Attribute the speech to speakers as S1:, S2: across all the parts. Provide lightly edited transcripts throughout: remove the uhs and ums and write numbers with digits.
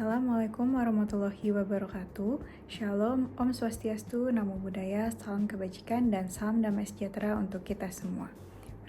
S1: Assalamualaikum warahmatullahi wabarakatuh. Shalom, Om Swastiastu, Namo Buddhaya, salam kebajikan dan salam damai sejahtera untuk kita semua.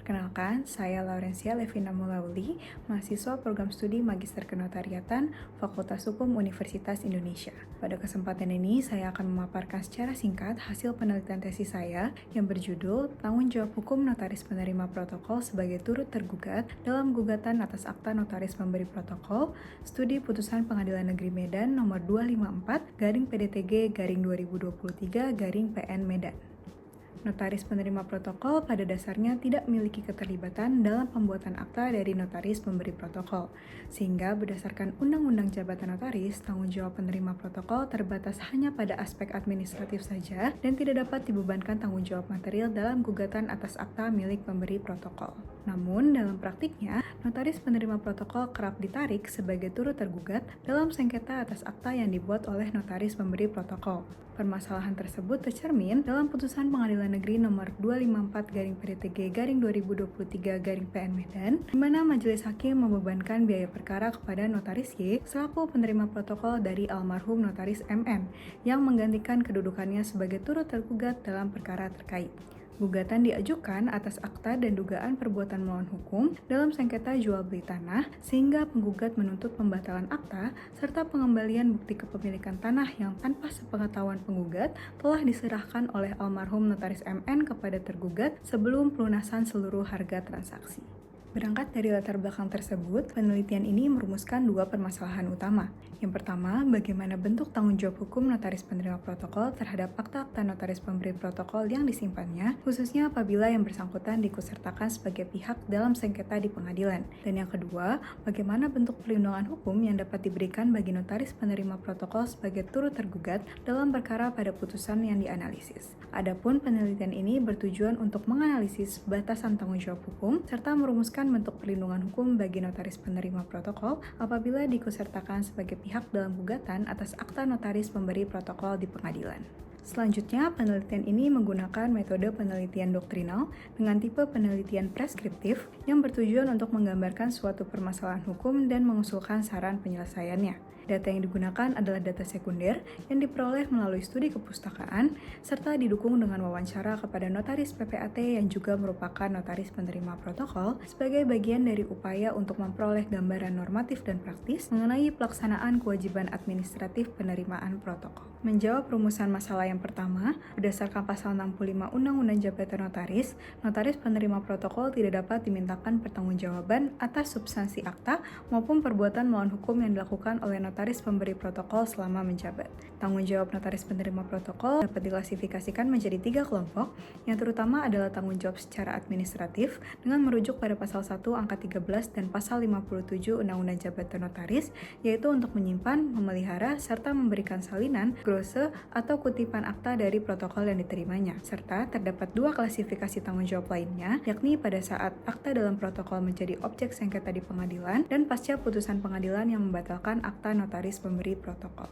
S1: Perkenalkan, saya Laurencia Levina Mulauli, mahasiswa program studi Magister Kenotariatan, Fakultas Hukum Universitas Indonesia. Pada kesempatan ini, saya akan memaparkan secara singkat hasil penelitian tesis saya yang berjudul Tanggung Jawab Hukum Notaris Penerima Protokol sebagai turut tergugat dalam gugatan atas Akta Notaris Pemberi Protokol, Studi Putusan Pengadilan Negeri Medan nomor 254/PDTG/2023/PN Medan. Notaris penerima protokol pada dasarnya tidak memiliki keterlibatan dalam pembuatan akta dari notaris pemberi protokol, sehingga berdasarkan Undang-Undang Jabatan Notaris, tanggung jawab penerima protokol terbatas hanya pada aspek administratif saja dan tidak dapat dibebankan tanggung jawab material dalam gugatan atas akta milik pemberi protokol. Namun, dalam praktiknya, notaris penerima protokol kerap ditarik sebagai turut tergugat dalam sengketa atas akta yang dibuat oleh notaris pemberi protokol. Permasalahan tersebut tercermin dalam putusan Pengadilan Negeri nomor 254/PDTG/2023/PN Medan, di mana majelis hakim membebankan biaya perkara kepada notaris Y selaku penerima protokol dari almarhum notaris MN yang menggantikan kedudukannya sebagai turut tergugat dalam perkara terkait. Gugatan diajukan atas akta dan dugaan perbuatan melawan hukum dalam sengketa jual beli tanah, sehingga penggugat menuntut pembatalan akta serta pengembalian bukti kepemilikan tanah yang tanpa sepengetahuan penggugat telah diserahkan oleh almarhum notaris MN kepada tergugat sebelum pelunasan seluruh harga transaksi. Berangkat dari latar belakang tersebut, penelitian ini merumuskan dua permasalahan utama. Yang pertama, bagaimana bentuk tanggung jawab hukum notaris penerima protokol terhadap akta-akta notaris pemberi protokol yang disimpannya, khususnya apabila yang bersangkutan diikutsertakan sebagai pihak dalam sengketa di pengadilan. Dan yang kedua, bagaimana bentuk perlindungan hukum yang dapat diberikan bagi notaris penerima protokol sebagai turut tergugat dalam perkara pada putusan yang dianalisis. Adapun penelitian ini bertujuan untuk menganalisis batasan tanggung jawab hukum serta merumuskan bentuk perlindungan hukum bagi notaris penerima protokol apabila diikutsertakan sebagai pihak dalam gugatan atas akta notaris pemberi protokol di pengadilan. Selanjutnya, penelitian ini menggunakan metode penelitian doktrinal dengan tipe penelitian preskriptif yang bertujuan untuk menggambarkan suatu permasalahan hukum dan mengusulkan saran penyelesaiannya. Data yang digunakan adalah data sekunder yang diperoleh melalui studi kepustakaan serta didukung dengan wawancara kepada notaris PPAT yang juga merupakan notaris penerima protokol sebagai bagian dari upaya untuk memperoleh gambaran normatif dan praktis mengenai pelaksanaan kewajiban administratif penerimaan protokol. Menjawab rumusan masalah yang pertama, berdasarkan pasal 65 Undang-Undang Jabatan Notaris, notaris penerima protokol tidak dapat dimintakan pertanggungjawaban atas substansi akta maupun perbuatan melawan hukum yang dilakukan oleh notaris pemberi protokol selama menjabat. Tanggung jawab notaris penerima protokol dapat diklasifikasikan menjadi 3 kelompok, yang terutama adalah tanggung jawab secara administratif dengan merujuk pada pasal 1 angka 13 dan pasal 57 Undang-Undang Jabatan Notaris, yaitu untuk menyimpan, memelihara, serta memberikan salinan, glose, atau kutipan akta dari protokol yang diterimanya. Serta terdapat 2 klasifikasi tanggung jawab lainnya, yakni pada saat akta dalam protokol menjadi objek sengketa di pengadilan dan pasca putusan pengadilan yang membatalkan akta notaris pemberi protokol.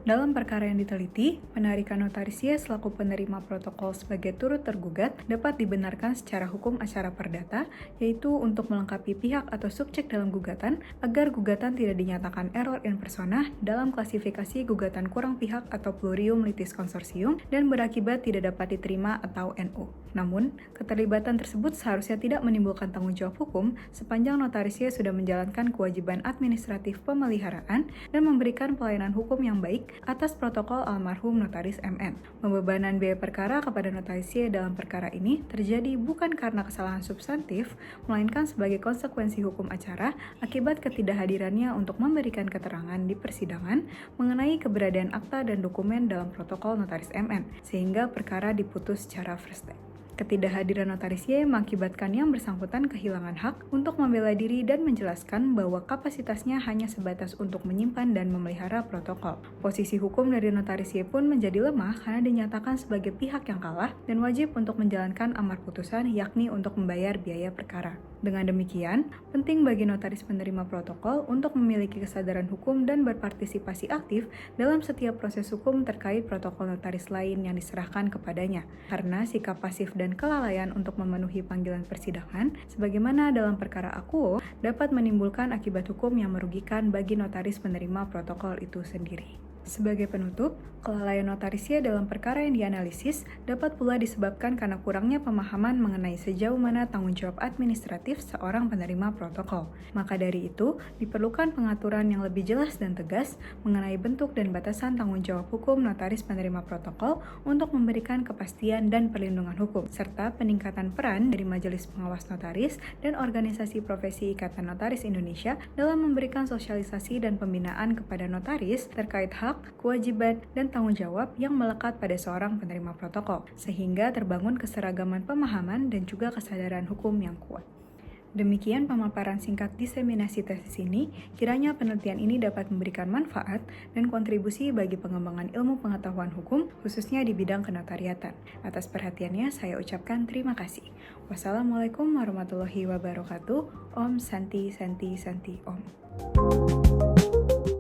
S1: Dalam perkara yang diteliti, penarikan notaris Y selaku penerima protokol sebagai turut tergugat dapat dibenarkan secara hukum acara perdata, yaitu untuk melengkapi pihak atau subjek dalam gugatan agar gugatan tidak dinyatakan error in persona dalam klasifikasi gugatan kurang pihak atau plurium litis konsorsium dan berakibat tidak dapat diterima atau NU. Namun, keterlibatan tersebut seharusnya tidak menimbulkan tanggung jawab hukum sepanjang notaris Y sudah menjalankan kewajiban administratif pemeliharaan dan memberikan pelayanan hukum yang baik atas protokol almarhum notaris MN. Pembebanan biaya perkara kepada notaris Y dalam perkara ini terjadi bukan karena kesalahan substantif, melainkan sebagai konsekuensi hukum acara akibat ketidakhadirannya untuk memberikan keterangan di persidangan mengenai keberadaan akta dan dokumen dalam protokol notaris MN, sehingga perkara diputus secara first take. Ketidakhadiran notaris Y mengakibatkan yang bersangkutan kehilangan hak untuk membela diri dan menjelaskan bahwa kapasitasnya hanya sebatas untuk menyimpan dan memelihara protokol. Posisi hukum dari notaris Y pun menjadi lemah karena dinyatakan sebagai pihak yang kalah dan wajib untuk menjalankan amar putusan, yakni untuk membayar biaya perkara. Dengan demikian, penting bagi notaris penerima protokol untuk memiliki kesadaran hukum dan berpartisipasi aktif dalam setiap proses hukum terkait protokol notaris lain yang diserahkan kepadanya. Karena sikap pasif dan kelalaian untuk memenuhi panggilan persidangan, sebagaimana dalam perkara akuo, dapat menimbulkan akibat hukum yang merugikan bagi notaris penerima protokol itu sendiri. Sebagai penutup, kelalaian notarisnya dalam perkara yang dianalisis dapat pula disebabkan karena kurangnya pemahaman mengenai sejauh mana tanggung jawab administratif seorang penerima protokol. Maka dari itu, diperlukan pengaturan yang lebih jelas dan tegas mengenai bentuk dan batasan tanggung jawab hukum notaris penerima protokol untuk memberikan kepastian dan perlindungan hukum, serta peningkatan peran dari Majelis Pengawas Notaris dan Organisasi Profesi Ikatan Notaris Indonesia dalam memberikan sosialisasi dan pembinaan kepada notaris terkait hak, kewajiban, dan tanggung jawab yang melekat pada seorang penerima protokol, sehingga terbangun keseragaman pemahaman dan juga kesadaran hukum yang kuat. Demikian pemaparan singkat diseminasi tesis ini, kiranya penelitian ini dapat memberikan manfaat dan kontribusi bagi pengembangan ilmu pengetahuan hukum, khususnya di bidang kenotariatan. Atas perhatiannya, saya ucapkan terima kasih. Wassalamualaikum warahmatullahi wabarakatuh. Om Santi Santi Santi Om.